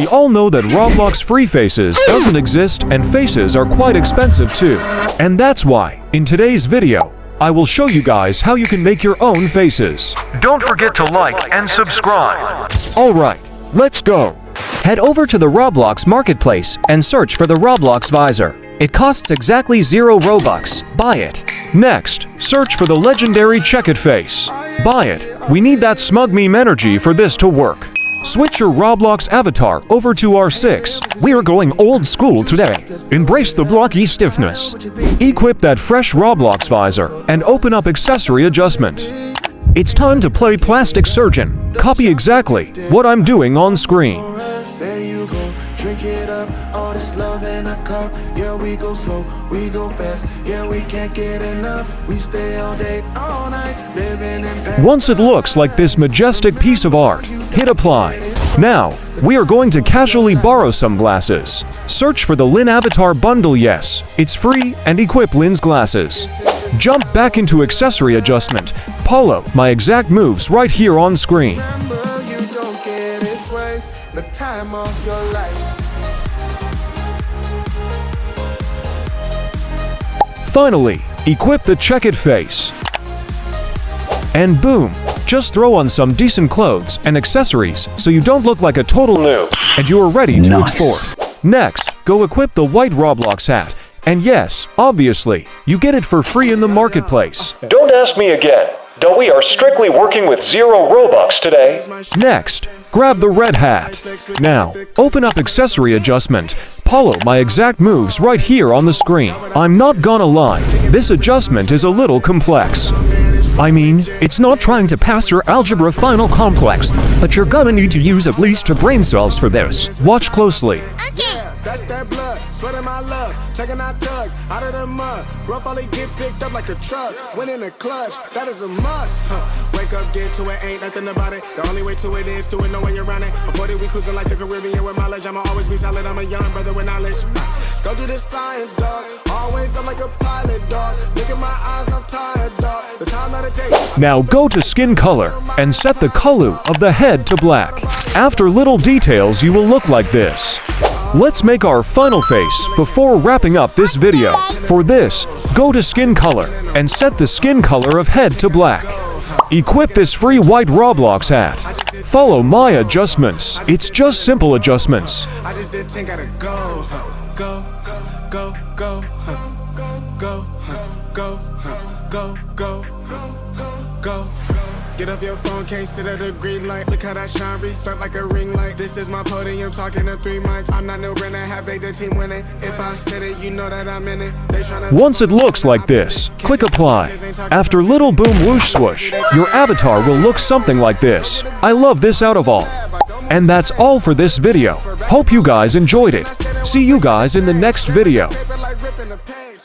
We all know that Roblox free faces doesn't exist and faces are quite expensive too. And that's why, in today's video, I will show you guys how you can make your own faces. Don't forget to like and subscribe. Alright, let's go. Head over to the Roblox marketplace and search for the Roblox visor. It costs exactly 0 Robux. Buy it. Next, search for the legendary Check It face. Buy it. We need that smug meme energy for this to work. Switch your Roblox avatar over to R6. We are going old school today. Embrace the blocky stiffness. Equip that fresh Roblox visor and open up accessory adjustment. It's time to play plastic surgeon. Copy exactly what I'm doing on screen. There you go, drink it up, all this love in a cup. Yeah, we go slow, we go fast. Yeah, we can't get enough. We stay all day, all night, living in bed. Once it looks like this majestic piece of art, hit apply. Now, we are going to casually borrow some glasses. Search for the Lin avatar bundle. Yes, it's free, and equip Lin's glasses. Jump back into accessory adjustment. Follow my exact moves right here on screen. Remember, you don't get it twice, the time of your life. Finally, equip the Check It face. And boom, just throw on some decent clothes and accessories so you don't look like a total noob, and you are ready to export. Next, go equip the white Roblox hat. And yes, obviously, you get it for free in the marketplace. Don't ask me again, though we are strictly working with 0 Robux today. Next, grab the red hat. Now, open up accessory adjustment. Follow my exact moves right here on the screen. I'm not gonna lie, this adjustment is a little complex. I mean, it's not trying to pass your algebra final complex, but you're gonna need to use at least 2 brain cells for this. Watch closely. That's that blood, sweating my love, taking that tug out of the mud. Rough only get picked up like a truck, win in a clutch, that is a must. Wake up, get to it, ain't nothing about it. The only way to it is do it, no way around it. Avoid it, we cruising like the Caribbean with mileage. I'ma always be solid, I'm a young brother with knowledge. Go do the science, dog. Always up like a pilot, dog. Look at my eyes, I'm tired, dog. The time that it takes. Now go to skin color and set the color of the head to black. After little details, you will look like this. Let's make our final face before wrapping up this video. For this, go to skin color and set the skin color of head to black. Equip this free white Roblox hat. Follow my adjustments. It's just simple adjustments. I just did think gotta go, go, go, go, go, go, go, go, go. Get off your phone, can't sit at a green light. Look how that shine reflect like a ring light. This is my podium, talking to 3 mics. I'm not no Brenner, have they the team winning. If I said it, you know that I'm in it. They tryna. Once it looks like this, click apply. After little boom whoosh swoosh, your avatar will look something like this. I love this out of all. And that's all for this video. Hope you guys enjoyed it. See you guys in the next video. Paper like ripping a page.